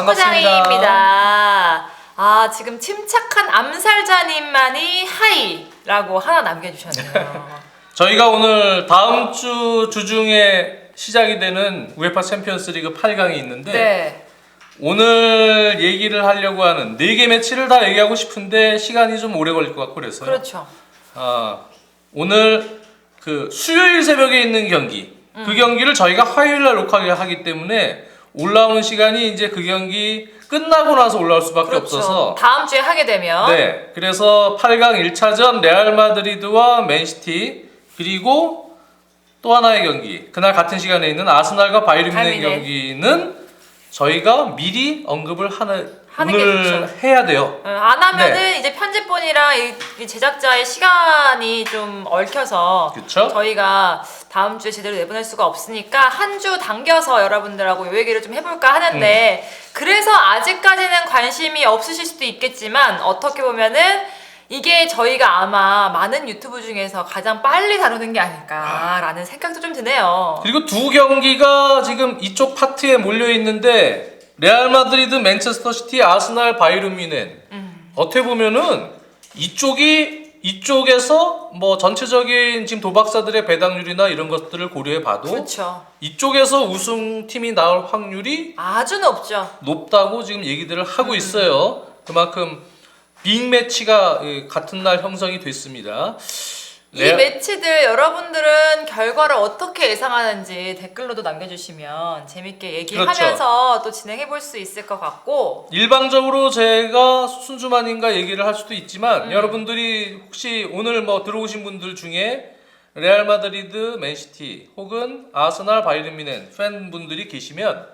축구장입니다. 아, 지금 침착한 암살자님만이 하이라고 하나 남겨주셨네요. 저희가 오늘 다음 주 주중에 시작이 되는 우에파 챔피언스리그 8강이 있는데 네. 오늘 얘기를 하려고 하는 4개 매치를 다 얘기하고 싶은데 시간이 좀 오래 걸릴 것 같고 그래서요. 그렇죠. 오늘 그 수요일 새벽에 있는 경기 그 경기를 저희가 화요일 날 녹화하기 때문에 올라오는 시간이 이제 그 경기 끝나고 나서 올라올 수밖에 그렇죠. 없어서 다음 주에 하게 되면 네, 그래서 8강 1차전 레알 마드리드와 맨시티 그리고 또 하나의 경기 그날 같은 시간에 있는 아스날과 바이에른 뮌헨 경기는 저희가 미리 언급을 하는 오늘 해야 돼요. 안 하면은 네. 이제 편집본이랑 이 제작자의 시간이 좀 얽혀서 그쵸? 저희가 다음 주에 제대로 내보낼 수가 없으니까 한 주 당겨서 여러분들하고 요 얘기를 좀 해볼까 하는데 그래서 아직까지는 관심이 없으실 수도 있겠지만 어떻게 보면은 이게 저희가 아마 많은 유튜브 중에서 가장 빨리 다루는 게 아닐까라는 생각도 좀 드네요. 그리고 두 경기가 지금 이쪽 파트에 몰려 있는데 레알 마드리드, 맨체스터 시티, 아스날, 바이에른 뮌헨. 어떻게 보면은 이쪽에서 뭐 전체적인 지금 도박사들의 배당률이나 이런 것들을 고려해 봐도 그렇죠. 이쪽에서 우승팀이 나올 확률이 아주 높죠. 높다고 지금 얘기들을 하고 있어요. 그만큼 빅매치가 같은 날 형성이 됐습니다. 이 매치들 여러분들은 결과를 어떻게 예상하는지 댓글로도 남겨주시면 재밌게 얘기하면서 그렇죠. 또 진행해볼 수 있을 것 같고 일방적으로 제가 순수만인가 얘기를 할 수도 있지만 여러분들이 혹시 오늘 뭐 들어오신 분들 중에 레알 마드리드, 맨시티 혹은 아스날, 바이에른 뮌헨 팬분들이 계시면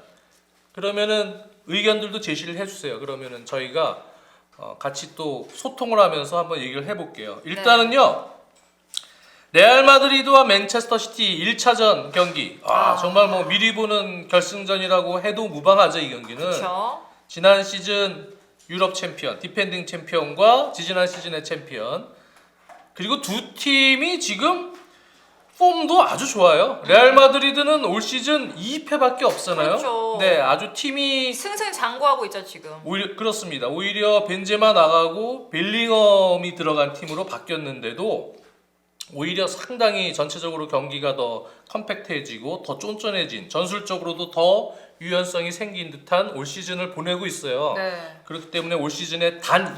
그러면은 의견들도 제시를 해주세요. 그러면은 저희가 같이 또 소통을 하면서 한번 얘기를 해볼게요. 일단은요. 레알 마드리드와 맨체스터 시티 1차전 경기. 정말 뭐 미리 보는 결승전이라고 해도 무방하죠, 이 경기는. 그쵸? 지난 시즌 유럽 챔피언, 디펜딩 챔피언과 지지난 시즌의 챔피언. 그리고 두 팀이 지금 폼도 아주 좋아요. 레알 마드리드는 올 시즌 2패밖에 없잖아요. 그렇죠. 네, 아주 팀이 승승장구하고 있죠 지금. 오히려 그렇습니다. 오히려 벤제마 나가고 벨링엄이 들어간 팀으로 바뀌었는데도 오히려 상당히 전체적으로 경기가 더 컴팩트해지고 더 쫀쫀해진 전술적으로도 더 유연성이 생긴 듯한 올 시즌을 보내고 있어요. 네. 그렇기 때문에 올 시즌에 단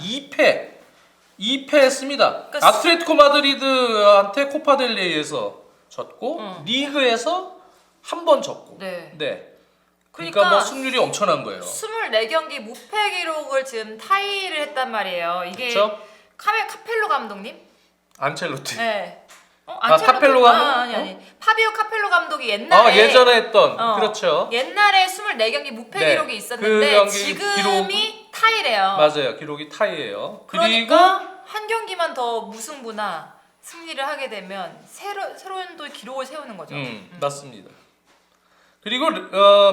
2패했습니다. 그러니까 아틀레티코 마드리드한테 코파델레이에서 졌고 리그에서 한 번 졌고. 네. 그러니까 뭐 승률이 엄청난 거예요. 24경기 무패 기록을 지금 타이를 했단 말이에요. 이게 그렇죠? 카펠로 감독님? 안첼로티. 네. 카펠로 감독? 아니. 파비오 카펠로 감독이 옛날에 예전에 했던 그렇죠. 옛날에 24경기 무패 네. 기록이 있었는데 그 경기 지금이 타이래요. 맞아요. 기록이 타이예요. 그러니까 한 경기만 더 무승부나 승리를 하게 되면 새로운 또 기록을 세우는 거죠. 맞습니다. 그리고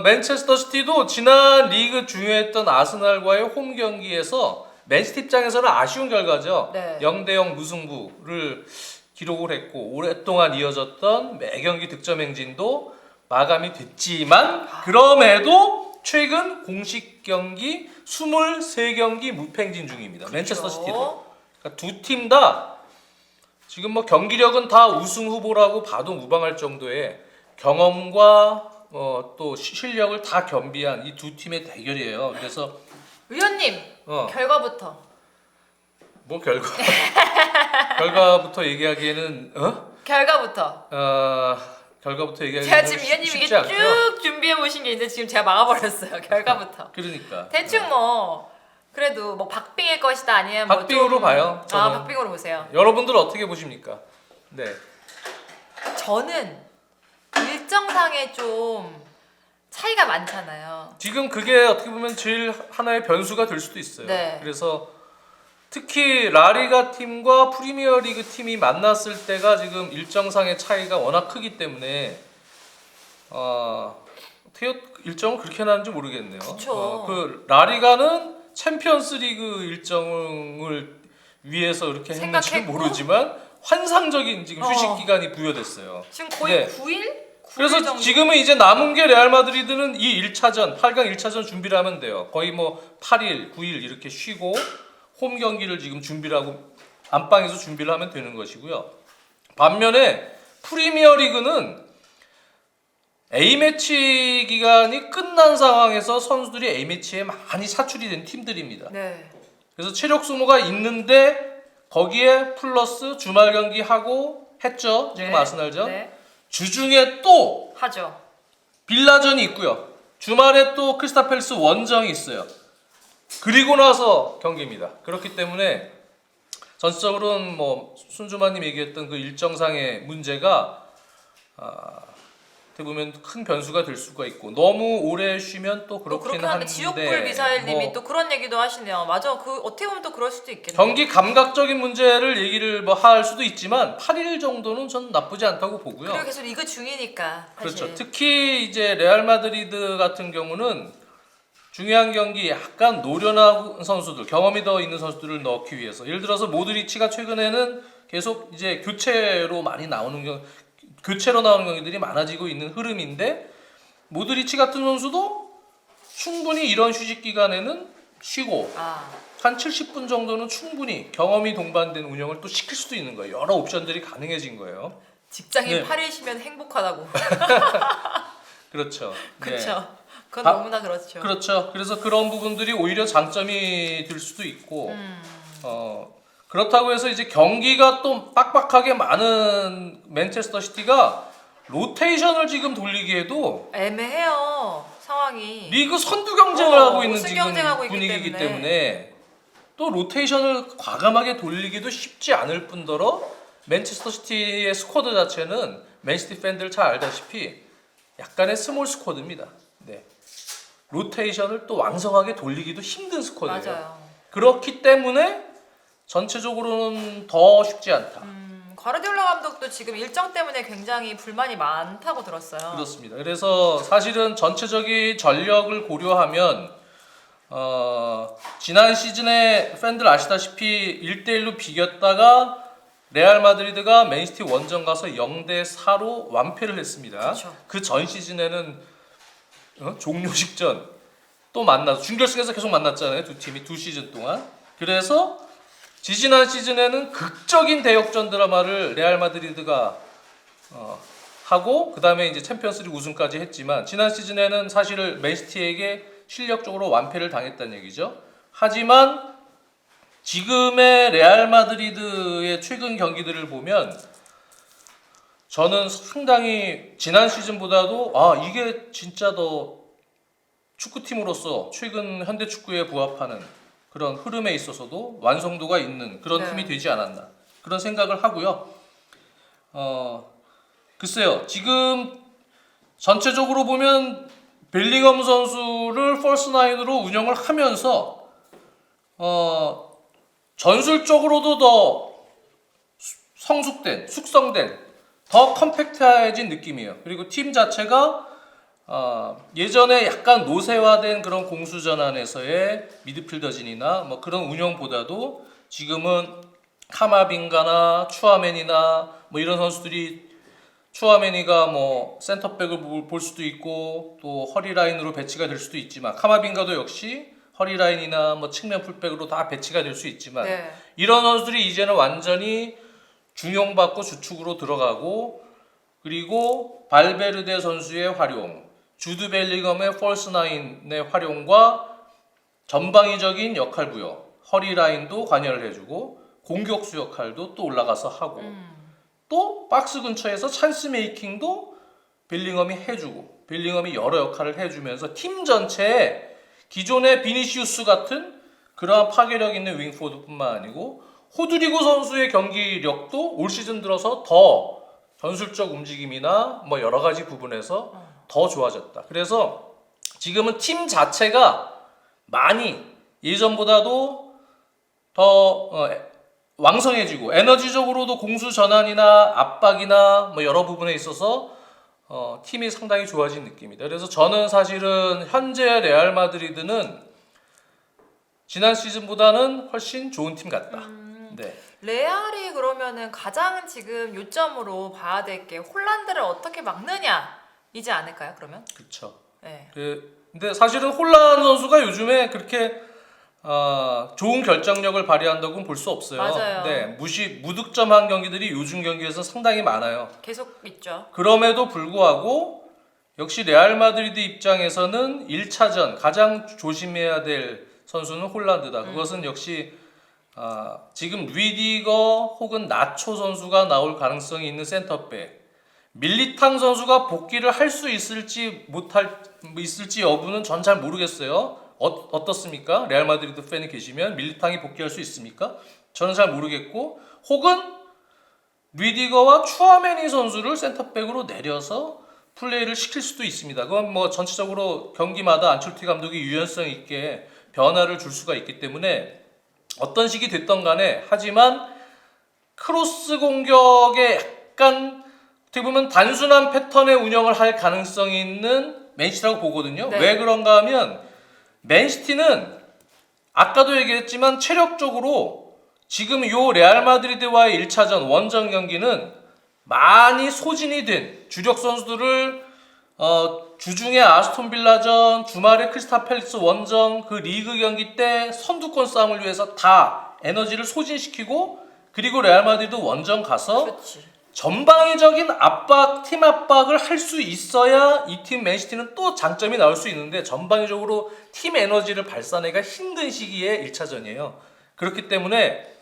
맨체스터 시티도 지난 리그 중요했던 아스날과의 홈 경기에서 맨시티 입장에서는 아쉬운 결과죠. 네. 0대0 무승부를 기록을 했고 오랫동안 이어졌던 매경기 득점 행진도 마감이 됐지만 그럼에도 최근 공식 경기 23경기 무패 행진 중입니다. 그렇죠. 맨체스터 시티도. 그러니까 두 팀 다 지금 뭐 경기력은 다 우승 후보라고 봐도 무방할 정도의 경험과 또 실력을 다 겸비한 이 두 팀의 대결이에요. 그래서 의원님 결과부터. 뭐 결과부터 얘기하기에는 결과부터. 결과부터 얘기하기는 제가 지금 위원님이 쉽지 이게 않고요. 쭉 준비해 보신 게 있는데 지금 제가 막아버렸어요. 결과부터. 그러니까 대충 뭐 그래도 뭐 박빙일 것이다 아니면 뭐 박빙으로 좀... 봐요. 저는. 박빙으로 보세요. 여러분들 어떻게 보십니까? 네. 저는 일정상에 좀 차이가 많잖아요. 지금 그게 어떻게 보면 제일 하나의 변수가 될 수도 있어요. 네. 그래서 특히 라리가 팀과 프리미어리그 팀이 만났을 때가 지금 일정상의 차이가 워낙 크기 때문에 어떻게 일정을 그렇게 나는지 모르겠네요. 그쵸. 그 라리가는 챔피언스리그 일정을 위해서 이렇게 했는지 생각했고? 모르지만 환상적인 지금 휴식 기간이 부여됐어요. 지금 거의 네. 9일? 그래서 정도? 지금은 이제 남은 게 레알 마드리드는 이 1차전, 8강 1차전 준비를 하면 돼요. 거의 뭐 8일, 9일 이렇게 쉬고 홈 경기를 지금 준비를 하고 안방에서 준비를 하면 되는 것이고요. 반면에 프리미어 리그는 A매치 기간이 끝난 상황에서 선수들이 A매치에 많이 사출이 된 팀들입니다. 네. 그래서 체력 소모가 있는데 거기에 플러스 주말 경기 하고 했죠. 지금 네. 아스날전. 네. 주중에 또 하죠. 빌라전이 있고요. 주말에 또 크리스탈 팰리스 원정이 있어요. 그리고 나서 경기입니다. 그렇기 때문에 전체적으로는 뭐 순주마님 얘기했던 그 일정상의 문제가 어떻게 보면 큰 변수가 될 수가 있고 너무 오래 쉬면 또 또 그렇긴 그렇게 하는데 한데 지옥불 미사일님이 뭐 또 그런 얘기도 하시네요. 맞아. 그 어떻게 보면 또 그럴 수도 있겠네요. 경기 감각적인 문제를 얘기를 뭐 할 수도 있지만 8일 정도는 전 나쁘지 않다고 보고요. 그리고 계속 리그 중이니까. 사실. 그렇죠. 특히 이제 레알 마드리드 같은 경우는 중요한 경기 약간 노련한 선수들, 경험이 더 있는 선수들을 넣기 위해서 예를 들어서 모드리치가 최근에는 계속 이제 교체로 나오는 경기들이 많아지고 있는 흐름인데 모드리치 같은 선수도 충분히 이런 휴식 기간에는 쉬고 한 70분 정도는 충분히 경험이 동반된 운영을 또 시킬 수도 있는 거예요. 여러 옵션들이 가능해진 거예요. 직장인 네. 8일이면 행복하다고. 그렇죠. 그렇죠. 그건 너무나 그렇죠. 그렇죠. 그래서 그런 부분들이 오히려 장점이 될 수도 있고 그렇다고 해서 이제 경기가 또 빡빡하게 많은 맨체스터 시티가 로테이션을 지금 돌리기에도 애매해요. 상황이. 리그 선두 경쟁을 하고 있는 우승 지금 경쟁하고 있기 분위기이기 때문에. 때문에 또 로테이션을 과감하게 돌리기도 쉽지 않을 뿐더러 맨체스터 시티의 스쿼드 자체는 맨시티 팬들 잘 알다시피 약간의 스몰 스쿼드입니다. 네. 로테이션을 또 왕성하게 돌리기도 힘든 스쿼드예요. 맞아요. 그렇기 때문에 전체적으로는 더 쉽지 않다. 과르디올라 감독도 지금 일정 때문에 굉장히 불만이 많다고 들었어요. 그렇습니다. 그래서 사실은 전체적인 전력을 고려하면 지난 시즌에 팬들 아시다시피 1대1로 비겼다가 레알 마드리드가 맨시티 원정 가서 0대4로 완패를 했습니다. 그렇죠. 그 전 시즌에는 종료 직전 또 만나서 준결승에서 계속 만났잖아요. 두 팀이 두 시즌 동안. 그래서 지지난 시즌에는 극적인 대역전 드라마를 레알 마드리드가 하고 그 다음에 이제 챔피언스리그 우승까지 했지만 지난 시즌에는 사실 맨시티에게 실력적으로 완패를 당했다는 얘기죠. 하지만 지금의 레알 마드리드의 최근 경기들을 보면 저는 상당히 지난 시즌보다도 이게 진짜 더 축구팀으로서 최근 현대 축구에 부합하는 그런 흐름에 있어서도 완성도가 있는 그런 네. 팀이 되지 않았나 그런 생각을 하고요. 글쎄요. 지금 전체적으로 보면 벨링엄 선수를 펄스 나인으로 운영을 하면서 전술적으로도 더 숙성된 더 컴팩트해진 느낌이에요. 그리고 팀 자체가 예전에 약간 노쇠화된 그런 공수전환에서의 미드필더진이나 뭐 그런 운영보다도 지금은 카마빙가나 추아메니나 뭐 이런 선수들이 추아메니가 뭐 센터백을 볼 수도 있고 또 허리 라인으로 배치가 될 수도 있지만 카마빙가도 역시 허리 라인이나 뭐 측면 풀백으로 다 배치가 될 수 있지만 네. 이런 선수들이 이제는 완전히 중용받고 주축으로 들어가고 그리고 발베르데 선수의 활용, 주드 벨링엄의 펄스 나인의 활용과 전방위적인 역할 부여, 허리 라인도 관여를 해주고 공격수 역할도 또 올라가서 하고 또 박스 근처에서 찬스 메이킹도 벨링엄이 해주고 벨링엄이 여러 역할을 해주면서 팀 전체에 기존의 비니시우스 같은 그러한 파괴력 있는 윙포드뿐만 아니고 호드리고 선수의 경기력도 올 시즌 들어서 더 전술적 움직임이나 뭐 여러 가지 부분에서 더 좋아졌다. 그래서 지금은 팀 자체가 많이 예전보다도 더 왕성해지고 에너지적으로도 공수 전환이나 압박이나 뭐 여러 부분에 있어서 팀이 상당히 좋아진 느낌이다. 그래서 저는 사실은 현재 레알 마드리드는 지난 시즌보다는 훨씬 좋은 팀 같다. 네. 레알이 그러면은 가장 지금 요점으로 봐야 될 게 홀란드를 어떻게 막느냐 이지 않을까요? 그러면? 그렇죠. 네. 근데 사실은 홀란 선수가 요즘에 그렇게 좋은 결정력을 발휘한다고는 볼 수 없어요. 맞아요. 네, 무득점한 경기들이 요즘 경기에서 상당히 많아요. 계속 있죠. 그럼에도 불구하고 역시 레알 마드리드 입장에서는 1차전 가장 조심해야 될 선수는 홀란드다. 그것은 역시 지금 리디거 혹은 나초 선수가 나올 가능성이 있는 센터백, 밀리탕 선수가 복귀를 할 수 있을지 있을지 여부는 전 잘 모르겠어요. 어떻습니까? 레알 마드리드 팬이 계시면 밀리탕이 복귀할 수 있습니까? 저는 잘 모르겠고, 혹은 리디거와 추아메니 선수를 센터백으로 내려서 플레이를 시킬 수도 있습니다. 그건 뭐 전체적으로 경기마다 안첼로티 감독이 유연성 있게 변화를 줄 수가 있기 때문에 어떤 식이 됐던 간에, 하지만 크로스 공격에 약간 어떻게 보면 단순한 패턴의 운영을 할 가능성이 있는 맨시티라고 보거든요. 네. 왜 그런가 하면 맨시티는 아까도 얘기했지만 체력적으로 지금 요 레알 마드리드와의 1차전 원정 경기는 많이 소진이 된 주력 선수들을 주중에 아스톤 빌라전, 주말에 크리스탈 팰리스 원정 그 리그 경기 때 선두권 싸움을 위해서 다 에너지를 소진시키고, 그리고 레알 마드리드 원정 가서 그렇지. 전방위적인 팀 압박을 할 수 있어야 이 팀 맨시티는 또 장점이 나올 수 있는데, 전방위적으로 팀 에너지를 발산하기가 힘든 시기에 1차전이에요. 그렇기 때문에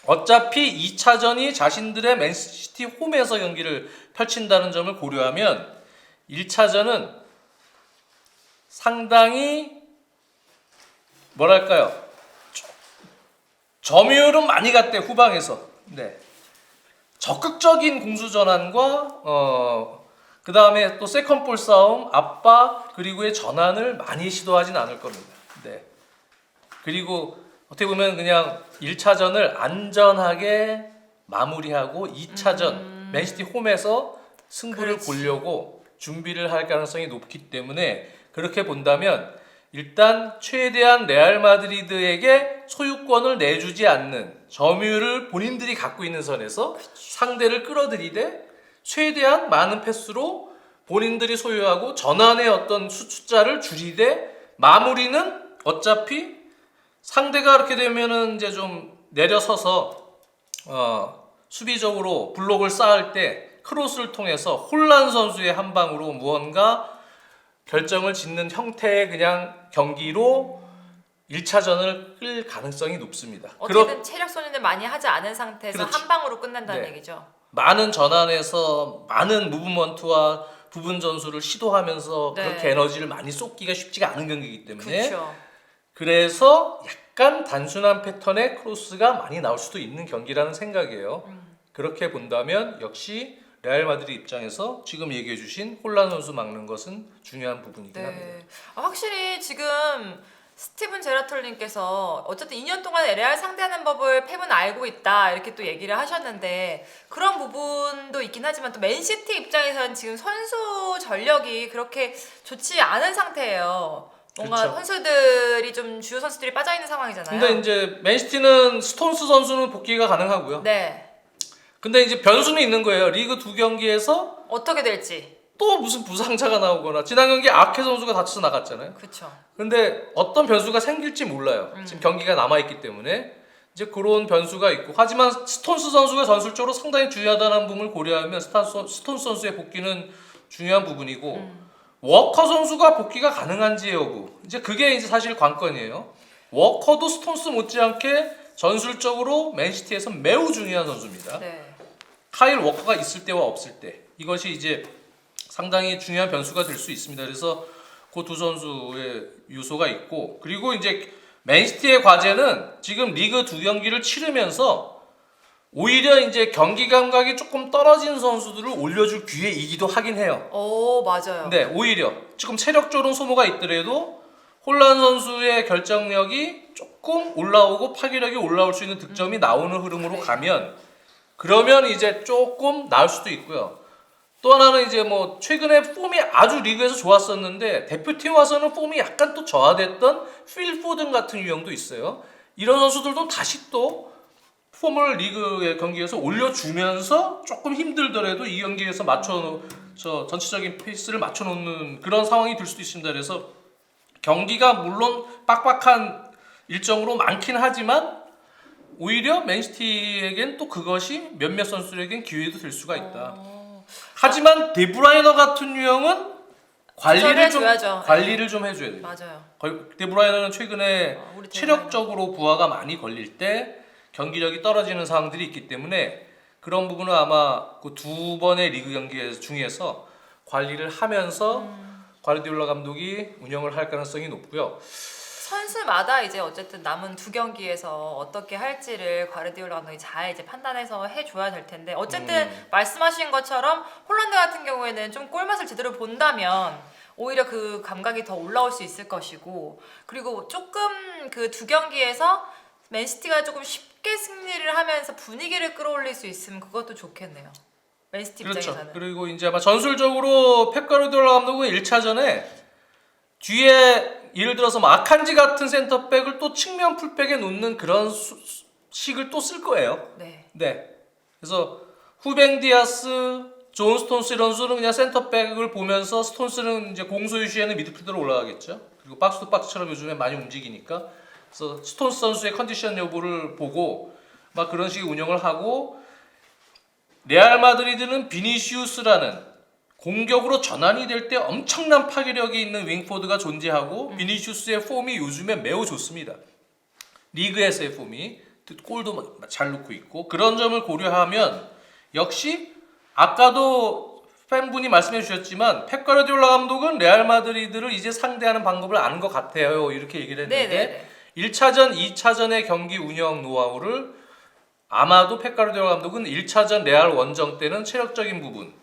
어차피 2차전이 자신들의 맨시티 홈에서 경기를 펼친다는 점을 고려하면 1차전은 상당히 뭐랄까요, 점유율은 많이 갔대 후방에서. 네. 적극적인 공수 전환과 그 다음에 또 세컨볼 싸움, 압박, 그리고의 전환을 많이 시도하진 않을 겁니다. 네. 그리고 어떻게 보면 그냥 1차전을 안전하게 마무리하고 2차전 맨시티 홈에서 승부를 그렇지. 보려고 준비를 할 가능성이 높기 때문에, 그렇게 본다면 일단 최대한 레알 마드리드에게 소유권을 내주지 않는 점유율을 본인들이 갖고 있는 선에서 상대를 끌어들이되 최대한 많은 패스로 본인들이 소유하고 전환의 어떤 숫자를 줄이되, 마무리는 어차피 상대가 그렇게 되면은 이제 좀 내려서서 수비적으로 블록을 쌓을 때 크로스를 통해서 홀란 선수의 한 방으로 무언가 결정을 짓는 형태의 그냥 경기로 1차전을 끌 가능성이 높습니다. 어떻게든 체력 소진을 많이 하지 않은 상태에서 그렇죠. 한 방으로 끝난다는 네. 얘기죠. 많은 전환에서 많은 무브먼트와 부분 전술을 시도하면서 네. 그렇게 에너지를 많이 쏟기가 쉽지가 않은 경기이기 때문에, 그렇죠. 그래서 약간 단순한 패턴의 크로스가 많이 나올 수도 있는 경기라는 생각이에요. 그렇게 본다면 역시 레알 마드리드 입장에서 지금 얘기해 주신 홀란 선수 막는 것은 중요한 부분이긴 합니다. 네. 확실히 지금 스티븐 제라톨님께서 어쨌든 2년 동안 레알 상대하는 법을 펩은 알고 있다 이렇게 또 얘기를 하셨는데, 그런 부분도 있긴 하지만 또 맨시티 입장에서는 지금 선수 전력이 그렇게 좋지 않은 상태예요. 뭔가 그쵸. 선수들이 좀 주요 선수들이 빠져 있는 상황이잖아요. 근데 이제 맨시티는 스톤스 선수는 복귀가 가능하고요. 네. 근데 이제 변수는 있는 거예요. 리그 2경기에서 어떻게 될지. 또 무슨 부상자가 나오거나, 지난 경기 아케 선수가 다쳐서 나갔잖아요. 그렇죠. 근데 어떤 변수가 생길지 몰라요. 지금 경기가 남아있기 때문에 이제 그런 변수가 있고, 하지만 스톤스 선수가 전술적으로 상당히 중요하다는 부분을 고려하면 스톤스 선수의 복귀는 중요한 부분이고, 워커 선수가 복귀가 가능한지 여부, 이제 그게 이제 사실 관건이에요. 워커도 스톤스 못지않게 전술적으로 맨시티에서 매우 중요한 선수입니다. 네. 카일 워커가 있을 때와 없을 때, 이것이 이제 상당히 중요한 변수가 될 수 있습니다. 그래서 그 두 선수의 요소가 있고, 그리고 이제 맨시티의 과제는 지금 리그 2경기를 치르면서 오히려 이제 경기 감각이 조금 떨어진 선수들을 올려줄 기회이기도 하긴 해요. 오, 맞아요. 네, 오히려 지금 체력적으로 소모가 있더라도 홀란 선수의 결정력이 조금 올라오고 파괴력이 올라올 수 있는 득점이 나오는 흐름으로 가면, 그러면 이제 조금 나을 수도 있고요. 또 하나는 이제 뭐 최근에 폼이 아주 리그에서 좋았었는데 대표팀 와서는 폼이 약간 또 저하됐던 필 포든 같은 유형도 있어요. 이런 선수들도 다시 또 폼을 리그의 경기에서 올려주면서 조금 힘들더라도 이 경기에서 저 전체적인 페이스를 맞춰놓는 그런 상황이 될 수도 있습니다. 그래서 경기가 물론 빡빡한 일정으로 많긴 하지만 오히려 맨시티에겐 또 그것이 몇몇 선수들에겐 기회도 될 수가 있다. 하지만 데브라이너 같은 유형은 조절해줘야죠. 관리를 좀 해줘야 돼요. 맞아요. 데브라이너는 최근에 우리 체력적으로 부하가 많이 걸릴 때 경기력이 떨어지는 상황들이 있기 때문에 그런 부분은 아마 그 두 번의 리그 경기 중에서 관리를 하면서 과르디올라 감독이 운영을 할 가능성이 높고요. 선수마다 이제 어쨌든 남은 두 경기에서 어떻게 할지를 과르디올라 감독이 잘 이제 판단해서 해줘야 될 텐데 어쨌든 말씀하신 것처럼 홀란드 같은 경우에는 좀 골맛을 제대로 본다면 오히려 그 감각이 더 올라올 수 있을 것이고 그리고 조금 그 두 경기에서 맨시티가 조금 쉽게 승리를 하면서 분위기를 끌어올릴 수 있으면 그것도 좋겠네요. 맨시티 그렇죠. 입장에서는. 그리고 이제 아마 전술적으로 펩 가르디올라 감독은 1차전에 뒤에 예를 들어서 뭐 아칸지 같은 센터백을 또 측면 풀백에 놓는 그런 식을 또 쓸 거예요. 네. 네. 그래서 후뱅 디아스, 존 스톤스 이런 선수는 그냥 센터백을 보면서 스톤스는 이제 공소유 시에는 미드필더로 올라가겠죠. 그리고 박스 투 박스처럼 요즘에 많이 움직이니까 그래서 스톤스 선수의 컨디션 여부를 보고 막 그런 식의 운영을 하고 레알 마드리드는 비니시우스라는 공격으로 전환이 될 때 엄청난 파괴력이 있는 윙포드가 존재하고 비니시우스의 폼이 요즘에 매우 좋습니다. 리그에서의 폼이 골도 잘 넣고 있고 그런 점을 고려하면 역시 아까도 팬분이 말씀해 주셨지만 펩 가르디올라 감독은 레알 마드리드를 이제 상대하는 방법을 아는 것 같아요. 이렇게 얘기를 했는데 네네네. 1차전, 2차전의 경기 운영 노하우를 아마도 펩 가르디올라 감독은 1차전 레알 원정 때는 체력적인 부분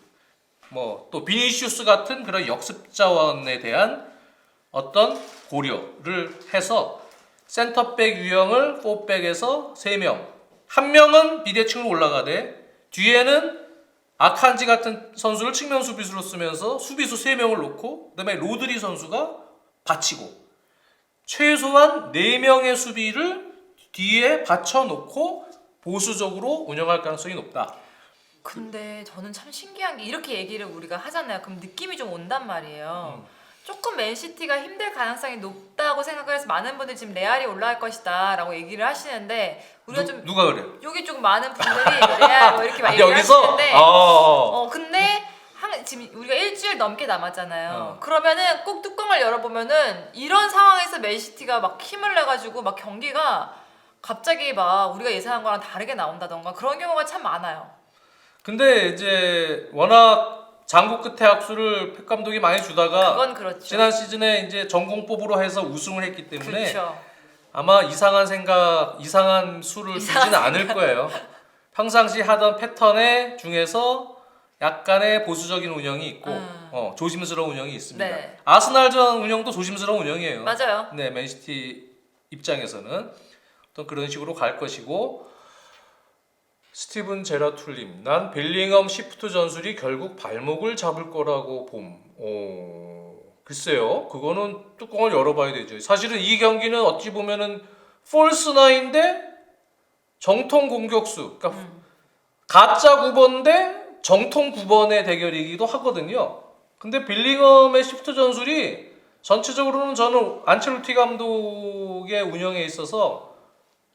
뭐 또 비니시우스 같은 그런 역습 자원에 대한 어떤 고려를 해서 센터백 유형을 4백에서 3명 한 명은 비대칭으로 올라가되 뒤에는 아칸지 같은 선수를 측면 수비수로 쓰면서 수비수 3명을 놓고 그다음에 로드리 선수가 받치고 최소한 4명의 수비를 뒤에 받쳐놓고 보수적으로 운영할 가능성이 높다. 근데 저는 참 신기한 게 이렇게 얘기를 우리가 하잖아요. 그럼 느낌이 좀 온단 말이에요. 조금 맨시티가 힘들 가능성이 높다고 생각을 해서 많은 분들이 지금 레알이 올라갈 것이다 라고 얘기를 하시는데 우리가 좀 누가 그래요? 여기 조금 많은 분들이 레알 뭐 이렇게 막 얘기를 여기서? 하시는데 근데 지금 우리가 일주일 넘게 남았잖아요. 그러면은 꼭 뚜껑을 열어보면은 이런 상황에서 맨시티가 막 힘을 내가지고 막 경기가 갑자기 막 우리가 예상한 거랑 다르게 나온다던가 그런 경우가 참 많아요. 근데 이제 워낙 장구 끝에 악수를 펩 감독이 많이 주다가 그건 그렇죠. 지난 시즌에 이제 전공법으로 해서 우승을 했기 때문에 그렇죠. 아마 이상한 생각, 이상한 수를 두지는 않을 거예요. 평상시 하던 패턴의 중에서 약간의 보수적인 운영이 있고 조심스러운 운영이 있습니다. 네. 아스날전 운영도 조심스러운 운영이에요. 맞아요. 네, 맨시티 입장에서는 어떤 그런 식으로 갈 것이고 스티븐 제라툴님, 난 벨링엄 시프트 전술이 결국 발목을 잡을 거라고 봄. 글쎄요, 그거는 뚜껑을 열어봐야 되죠. 사실은 이 경기는 어찌 보면은 폴스 나인데 정통 공격수, 그러니까 가짜 9번 대 정통 9번의 대결이기도 하거든요. 근데 벨링엄의 시프트 전술이 전체적으로는 저는 안첼로티 감독의 운영에 있어서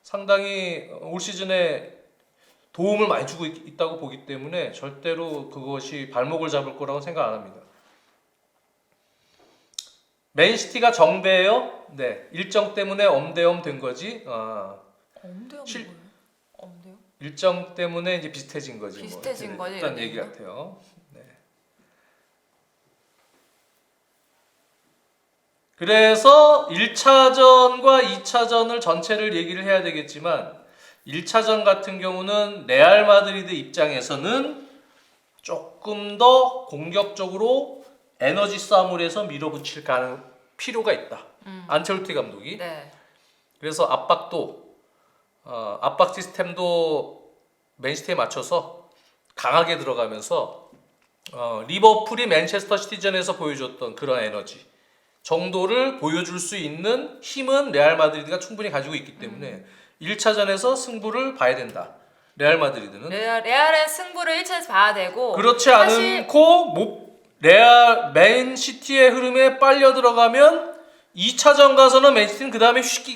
상당히 올 시즌에 도움을 많이 주고 있다고 보기 때문에 절대로 그것이 발목을 잡을 거라고 생각 안 합니다. 맨시티가 정배예요? 네, 일정 때문에 엄대엄 된 거지. 엄대요 뭐예요? 엄대요? 일정 때문에 이제 비슷해진 거지. 비슷해진 거지, 일단 이런 얘기 얘기는? 같아요. 네. 그래서 1차전과 2차전을 전체를 얘기를 해야 되겠지만 1차전 같은 경우는 레알 마드리드 입장에서는 조금 더 공격적으로 에너지 싸움을 해서 밀어붙일 필요가 있다. 안첼로티 감독이. 네. 그래서 압박 시스템도 맨시티에 맞춰서 강하게 들어가면서 리버풀이 맨체스터 시티전에서 보여줬던 그런 에너지 정도를 보여줄 수 있는 힘은 레알 마드리드가 충분히 가지고 있기 때문에 1차전에서 승부를 봐야 된다. 레알 마드리드는 레알은 승부를 1차에서 봐야 되고 그렇지 사실 않고 맨시티의 흐름에 빨려 들어가면 2차전 가서는 맨시티는 그 다음에 휴식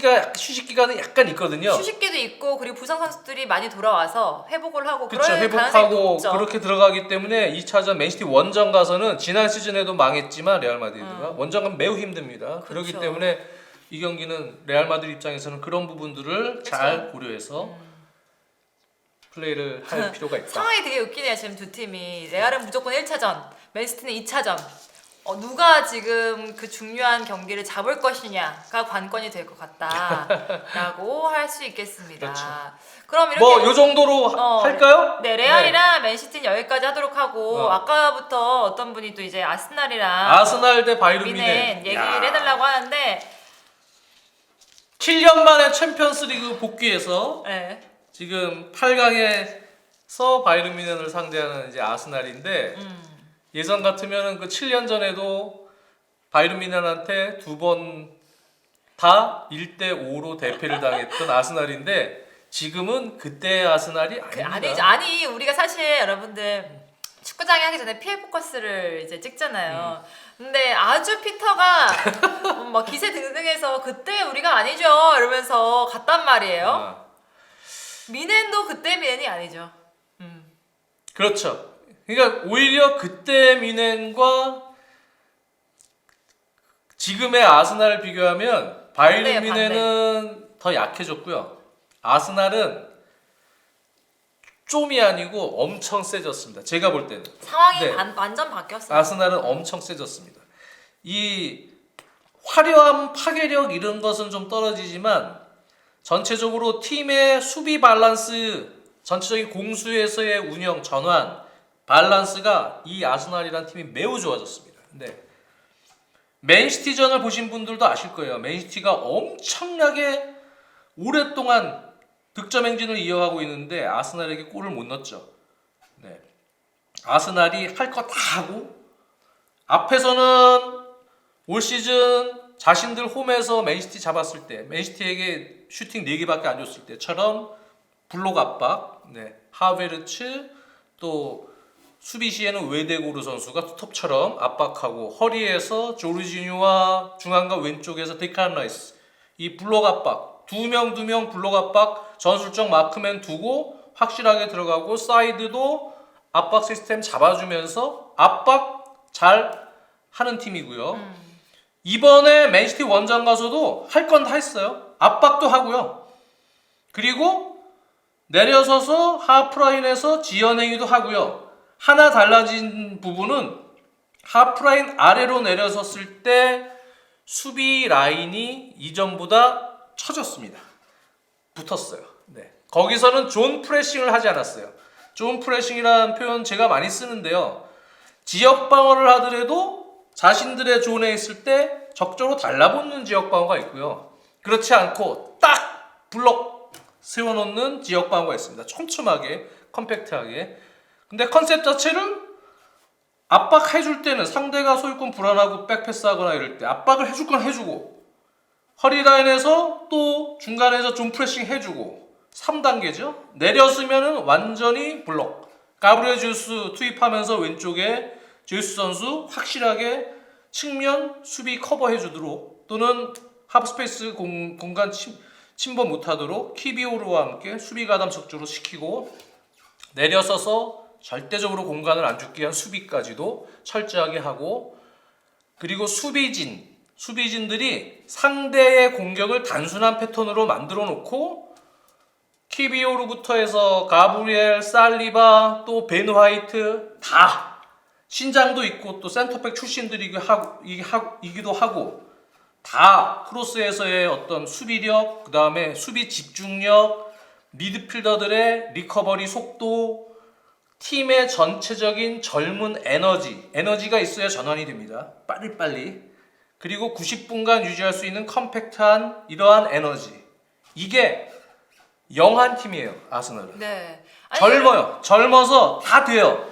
기간은 약간 있거든요. 휴식기도 있고 그리고 부상 선수들이 많이 돌아와서 회복을 하고 그렇죠. 그럴 가능성이 회복하고 높죠. 그렇게 들어가기 때문에 2차전 맨시티 원정 가서는 지난 시즌에도 망했지만 레알 마드리드가 원정 가면 매우 힘듭니다. 그렇기 그렇죠. 때문에 이 경기는 레알 마드리드 입장에서는 그런 부분들을 잘 고려해서 플레이를 할 필요가 있다. 상황이 되게 웃기네요. 지금 두 팀이 레알은 무조건 1차전, 맨시티는 2차전. 누가 지금 그 중요한 경기를 잡을 것이냐가 관건이 될 것 같다라고 할 수 있겠습니다. 그렇죠. 그럼 이렇게 뭐 요 정도로 할까요? 네, 레알이랑 맨시티는 여기까지 하도록 하고 아까부터 어떤 분이 또 이제 아스날이랑 아스날 대 바이른 미넨 뮌헨 얘기를 해달라고 하는데 7년 만에 챔피언스리그 복귀해서 네. 지금 8강에서 바이른 뮌헨을 상대하는 이제 아스날인데 예전 같으면은 그 7년 전에도 바이른 뮌헨한테 두 번 다 1대5로 대패를 당했던 아스날인데 지금은 그때의 아스날이 아닙니다. 아니 우리가 사실 여러분들 축구장에 하기 전에 PL 포커스를 이제 찍잖아요. 근데 아주 피터가 막 기세 등등해서 그때 우리가 아니죠 이러면서 갔단 말이에요. 미넨도 그때 미넨이 아니죠. 그렇죠. 그러니까 오히려 그때 뮌헨과 지금의 아스날을 비교하면 바이른 반대예요, 뮌헨은 더 약해졌고요. 아스날은 좀이 아니고 엄청 세졌습니다. 제가 볼 때는. 상황이 네. 완전 바뀌었어요. 아스날은 엄청 세졌습니다. 이 화려한 파괴력 이런 것은 좀 떨어지지만 전체적으로 팀의 수비 밸런스, 전체적인 공수에서의 운영, 전환, 밸런스가 이 아스날이라는 팀이 매우 좋아졌습니다. 근데 맨시티전을 보신 분들도 아실 거예요. 맨시티가 엄청나게 오랫동안 득점 행진을 이어가고 있는데 아스날에게 골을 못 넣었죠. 네. 아스날이 할 거 다 하고 앞에서는 올 시즌 자신들 홈에서 맨시티 잡았을 때 맨시티에게 슈팅 4개밖에 안 줬을 때처럼 블록 압박, 네. 하베르츠 또 수비 시에는 외대고르 선수가 투톱처럼 압박하고 허리에서 조르지뉴와 중앙과 왼쪽에서 데칸 라이스 이 블록 압박 두 명 블록 압박 전술적 마크맨 두고 확실하게 들어가고 사이드도 압박 시스템 잡아주면서 압박 잘 하는 팀이고요. 이번에 맨시티 원정 가서도 할 건 다 했어요. 압박도 하고요. 그리고 내려서서 하프라인에서 지연행위도 하고요. 하나 달라진 부분은 하프라인 아래로 내려섰을 때 수비 라인이 이전보다 처졌습니다. 붙었어요. 네. 거기서는 존 프레싱을 하지 않았어요. 존 프레싱이라는 표현 제가 많이 쓰는데요. 지역 방어를 하더라도 자신들의 존에 있을 때 적절로 달라붙는 지역 방어가 있고요. 그렇지 않고 딱 블럭 세워놓는 지역 방어가 있습니다. 촘촘하게, 컴팩트하게. 근데 컨셉 자체를 압박해줄 때는 상대가 소유권 불안하고 백패스하거나 이럴 때 압박을 해줄 건 해주고 허리라인에서 또 중간에서 좀 프레싱 해주고 3단계죠. 내렸으면은 완전히 블록. 가브리엘 제수스 투입하면서 왼쪽에 제수스 선수 확실하게 측면 수비 커버해주도록 또는 하프스페이스 공간 침범 못하도록 키비오르와 함께 수비 가담 적절로 시키고 내려서서 절대적으로 공간을 안 죽게 한 수비까지도 철저하게 하고 그리고 수비진들이 상대의 공격을 단순한 패턴으로 만들어 놓고 키비오르부터 해서 가브리엘, 살리바, 또 벤 화이트 다 신장도 있고 또 센터백 출신들이기도 하고 다 크로스에서의 어떤 수비력, 그 다음에 수비 집중력, 미드필더들의 리커버리 속도, 팀의 전체적인 젊은 에너지가 있어야 전환이 됩니다. 빨리빨리. 그리고 90분간 유지할 수 있는 컴팩트한 이러한 에너지. 이게 영한 팀이에요, 아스날은. 네. 젊어요. 젊어서 다 돼요.